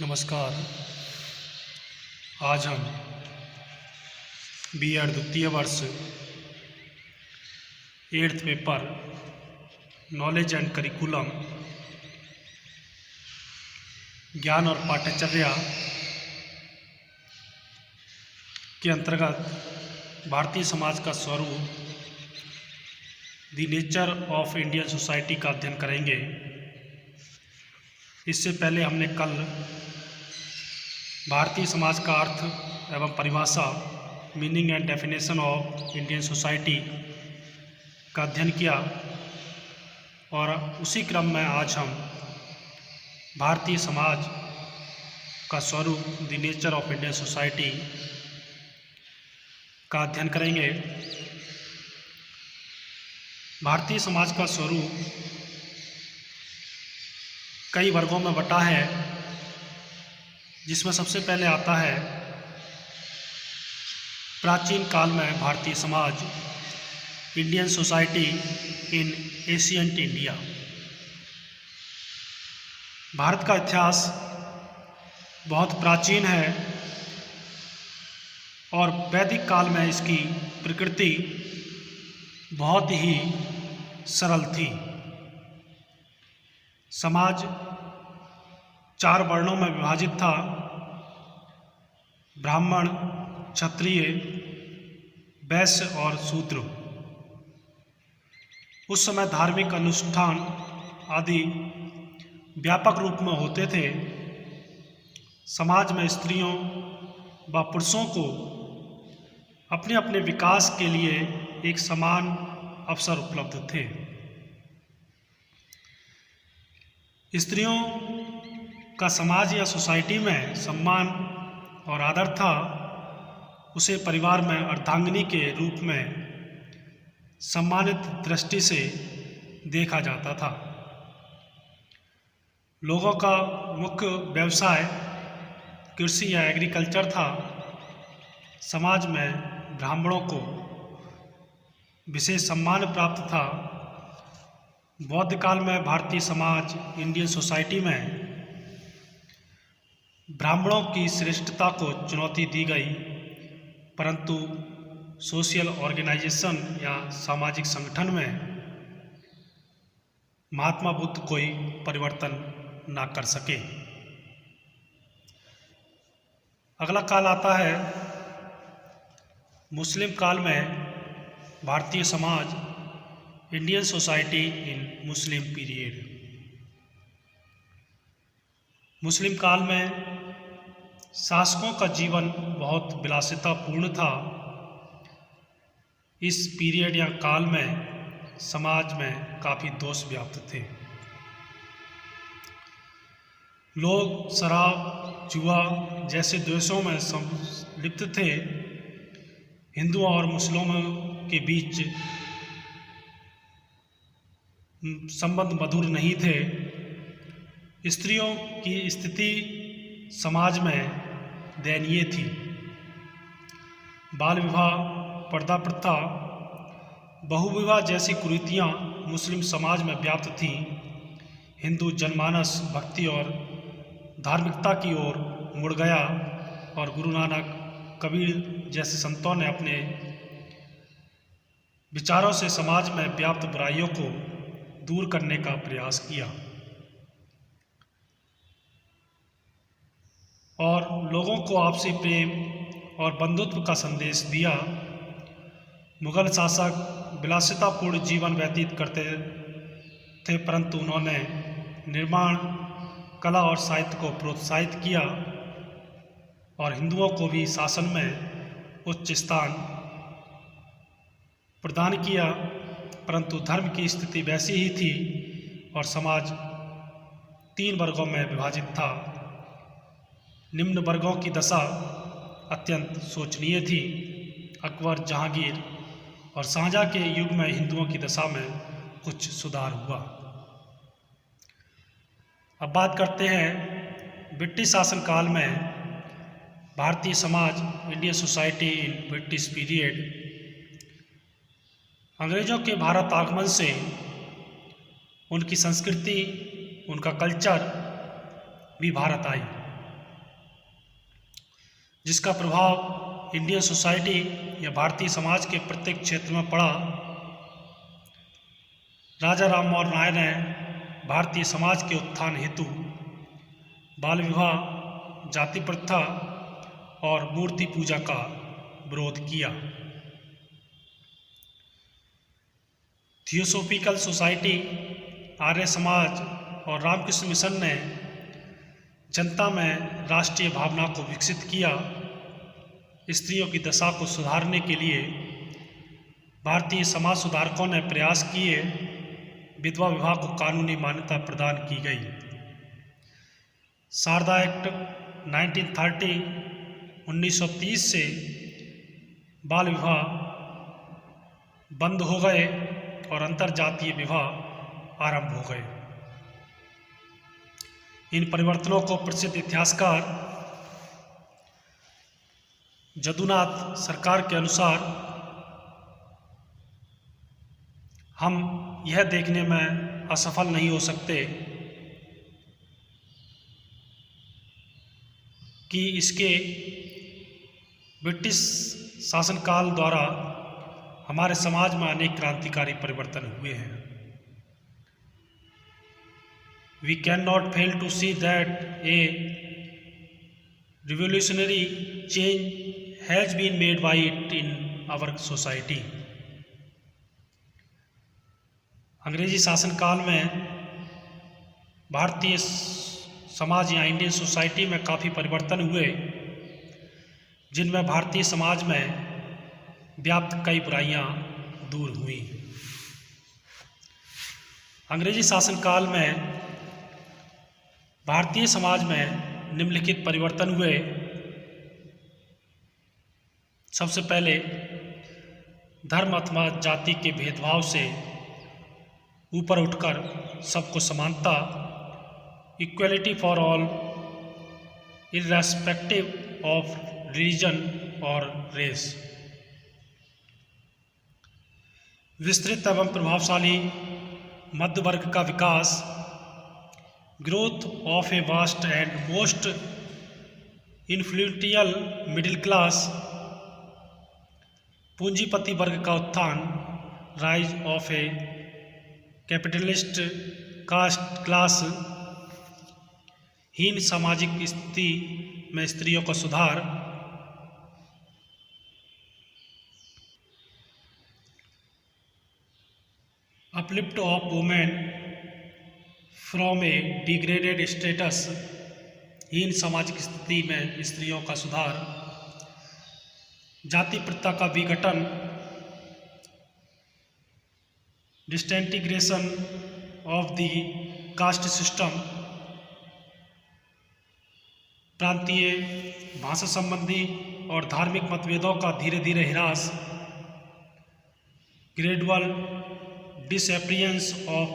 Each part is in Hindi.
नमस्कार। आज हम B.Ed द्वितीय वर्ष 8th paper knowledge and curriculum ज्ञान और पाठ्यचर्या के अंतर्गत भारतीय समाज का स्वरूप the nature of Indian society का अध्ययन करेंगे। इससे पहले हमने कल भारतीय समाज का अर्थ एवं परिभाषा meaning and definition of Indian society का अध्ययन किया और उसी क्रम में आज हम भारतीय समाज का स्वरूप the nature of Indian society का अध्ययन करेंगे। भारतीय समाज का स्वरूप कई वर्गों में बटा है, जिसमें सबसे पहले आता है प्राचीन काल में भारतीय समाज Indian society in ancient India. Bharat का इतिहास बहुत प्राचीन है और वैदिक काल में इसकी प्रकृति बहुत ही सरल थी। समाज 4 वर्णों में विभाजित था: ब्राह्मण, क्षत्रिय, वैश्य और शूद्र। उस समय धार्मिक अनुष्ठान आदि व्यापक रूप में होते थे। समाज में स्त्रियों व पुरुषों को अपने अपने विकास के लिए एक समान अवसर उपलब्ध थे। स्त्रियों का समाज या सोसाइटी में सम्मान और आदर था। उसे परिवार में अर्धांगिनी के रूप में सम्मानित दृष्टि से देखा जाता था। लोगों का मुख्य व्यवसाय कृषि या एग्रीकल्चर था। समाज में ब्राह्मणों को विशेष सम्मान प्राप्त था। बौद्ध काल में भारतीय समाज इंडियन सोसाइटी में ब्राह्मणों की श्रेष्ठता को चुनौती दी गई, परंतु सोशल ऑर्गेनाइजेशन या सामाजिक संगठन में महात्मा बुद्ध कोई परिवर्तन ना कर सके। अगला काल आता है मुस्लिम काल में भारतीय समाज Indian society in Muslim period. मुस्लिम काल में शासकों का जीवन बहुत विलासितापूर्ण था। इस पीरियड या काल में समाज में काफ़ी दोष व्याप्त थे। लोग शराब, जुआ जैसे द्वेषों में संलिप्त थे। हिंदुओं और मुसलमानों के बीच संबंध मधुर नहीं थे। स्त्रियों की स्थिति समाज में दयनीय थी। बाल विवाह, पर्दा प्रथा, बहुविवाह जैसी कुरीतियाँ मुस्लिम समाज में व्याप्त थीं। हिंदू जनमानस भक्ति और धार्मिकता की ओर मुड़ गया और गुरु नानक, कबीर जैसे संतों ने अपने विचारों से समाज में व्याप्त बुराइयों को दूर करने का प्रयास किया और लोगों को आपसी प्रेम और बंधुत्व का संदेश दिया। मुगल शासक विलासितापूर्ण जीवन व्यतीत करते थे, परंतु उन्होंने निर्माण, कला और साहित्य को प्रोत्साहित किया और हिंदुओं को भी शासन में उच्च स्थान प्रदान किया। परंतु धर्म की स्थिति वैसी ही थी और समाज 3 वर्गों में विभाजित था। निम्न वर्गों की दशा अत्यंत शोचनीय थी। अकबर, जहांगीर और शाहजहां के युग में हिंदुओं की दशा में कुछ सुधार हुआ। अब बात करते हैं ब्रिटिश शासन काल में भारतीय समाज Indian society in British period. अंग्रेज़ों के भारत आगमन से उनकी संस्कृति, उनका कल्चर भी भारत आई। जिसका प्रभाव इंडियन सोसाइटी या भारतीय समाज के प्रत्येक क्षेत्र में पड़ा। राजा राम मोहन राय ने भारतीय समाज के उत्थान हेतु बाल विवाह, जाति प्रथा और मूर्ति पूजा का विरोध किया। थियोसॉफिकल सोसाइटी, आर्य समाज और रामकृष्ण मिशन ने जनता में राष्ट्रीय भावना को विकसित किया। स्त्रियों की दशा को सुधारने के लिए भारतीय समाज सुधारकों ने प्रयास किए। विधवा विवाह को कानूनी मान्यता प्रदान की गई। शारदा एक्ट 1930 से बाल विवाह बंद हो गए और अंतरजातीय विवाह आरंभ हो गए। इन परिवर्तनों को प्रसिद्ध इतिहासकार जदुनाथ सरकार के अनुसार हम यह देखने में असफल नहीं हो सकते कि इसके ब्रिटिश शासनकाल द्वारा हमारे समाज में अनेक क्रांतिकारी परिवर्तन हुए हैं। We cannot fail to see that a revolutionary change has been made by it in our society. अंग्रेजी शासनकाल में भारतीय समाज या इंडियन सोसाइटी में काफ़ी परिवर्तन हुए, जिनमें भारतीय समाज में व्याप्त कई बुराइयां दूर हुई। अंग्रेजी शासनकाल में भारतीय समाज में निम्नलिखित परिवर्तन हुए। सबसे पहले धर्म अथवा जाति के भेदभाव से ऊपर उठकर सबको समानता, equality for all irrespective of religion और रेस। विस्तृत एवं प्रभावशाली मध्य वर्ग का विकास, growth of a vast and most influential middle class, पूंजीपति वर्ग का उत्थान, rise of a capitalist caste class, हीन सामाजिक स्थिति में स्त्रियों का सुधार, uplift of women from a degraded status, हीन सामाजिक स्थिति में स्त्रियों का सुधार, जाति प्रथा का विघटन, disintegration of the caste system, प्रांतीय भाषा संबंधी और धार्मिक मतभेदों का धीरे धीरे ह्रास, gradual disappearance of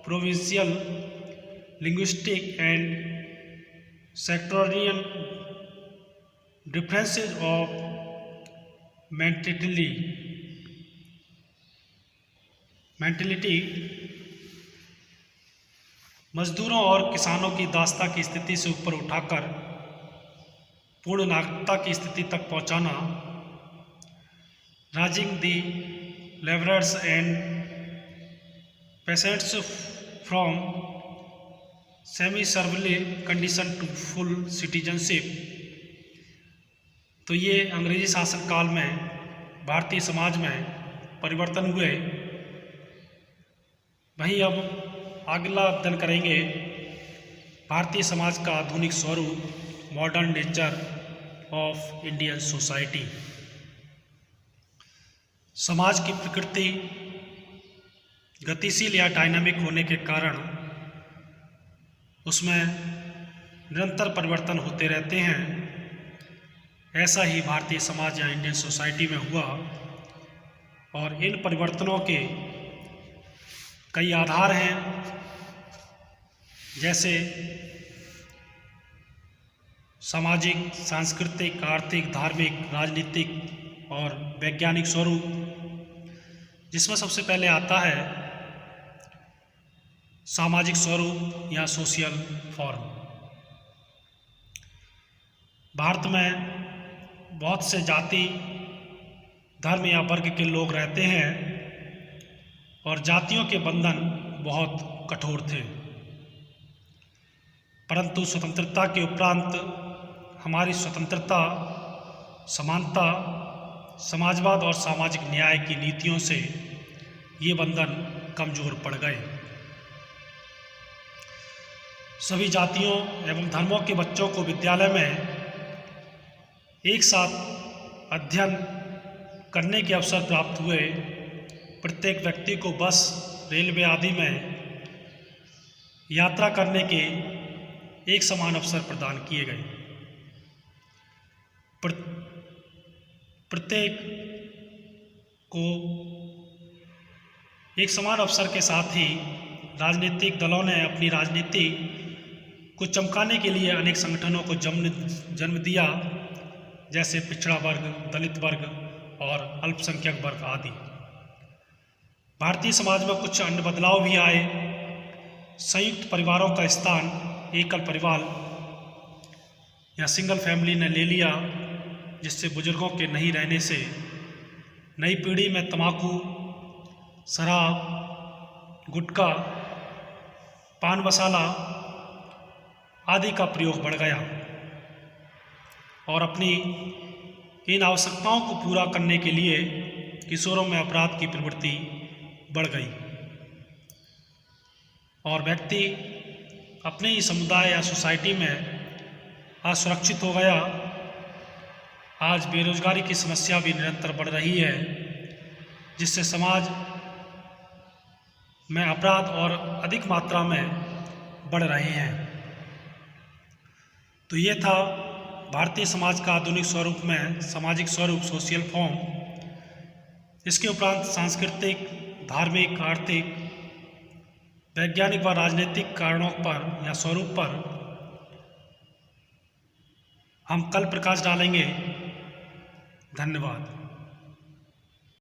provincial linguistic and sectoral differences of mentality, मजदूरों और किसानों की दासता की स्थिति से ऊपर उठाकर पूर्ण नागरिकता की स्थिति तक पहुंचाना, raising the labourers and peasants from semi servile condition to full citizenship. तो ये अंग्रेजी शासनकाल में भारतीय समाज में परिवर्तन हुए। वहीं अब अगला अध्ययन करेंगे भारतीय समाज का आधुनिक स्वरूप, modern nature of Indian society. समाज की प्रकृति गतिशील या डायनामिक होने के कारण उसमें निरंतर परिवर्तन होते रहते हैं। ऐसा ही भारतीय समाज या इंडियन सोसाइटी में हुआ और इन परिवर्तनों के कई आधार हैं, जैसे सामाजिक, सांस्कृतिक, आर्थिक, धार्मिक, राजनीतिक और वैज्ञानिक स्वरूप, जिसमें सबसे पहले आता है सामाजिक स्वरूप या सोशल फॉर्म। भारत में बहुत से जाति, धर्म या वर्ग के लोग रहते हैं और जातियों के बंधन बहुत कठोर थे। परंतु स्वतंत्रता के उपरांत हमारी स्वतंत्रता, समानता, समाजवाद और सामाजिक न्याय की नीतियों से ये बंधन कमजोर पड़ गए। सभी जातियों एवं धर्मों के बच्चों को विद्यालय में एक साथ अध्ययन करने के अवसर प्राप्त हुए। प्रत्येक व्यक्ति को बस, रेलवे आदि में यात्रा करने के एक समान अवसर प्रदान किए गए। प्रत्येक को एक समान अवसर के साथ ही राजनीतिक दलों ने अपनी राजनीति को चमकाने के लिए अनेक संगठनों को जन्म दिया, जैसे पिछड़ा वर्ग, दलित वर्ग और अल्पसंख्यक वर्ग आदि। भारतीय समाज में कुछ अन्य बदलाव भी आए। संयुक्त परिवारों का स्थान एकल परिवार या सिंगल फैमिली ने ले लिया, जिससे बुजुर्गों के नहीं रहने से नई पीढ़ी में तंबाकू, शराब, गुटखा, पान मसाला आदि का प्रयोग बढ़ गया और अपनी इन आवश्यकताओं को पूरा करने के लिए किशोरों में अपराध की प्रवृत्ति बढ़ गई और व्यक्ति अपने ही समुदाय या सोसाइटी में असुरक्षित हो गया। आज बेरोजगारी की समस्या भी निरंतर बढ़ रही है, जिससे समाज में अपराध और अधिक मात्रा में बढ़ रहे हैं। तो ये था भारतीय समाज का आधुनिक स्वरूप में सामाजिक स्वरूप, सोशल फॉर्म। इसके उपरांत सांस्कृतिक, धार्मिक, आर्थिक, वैज्ञानिक व राजनीतिक कारणों पर या स्वरूप पर हम कल प्रकाश डालेंगे। धन्यवाद।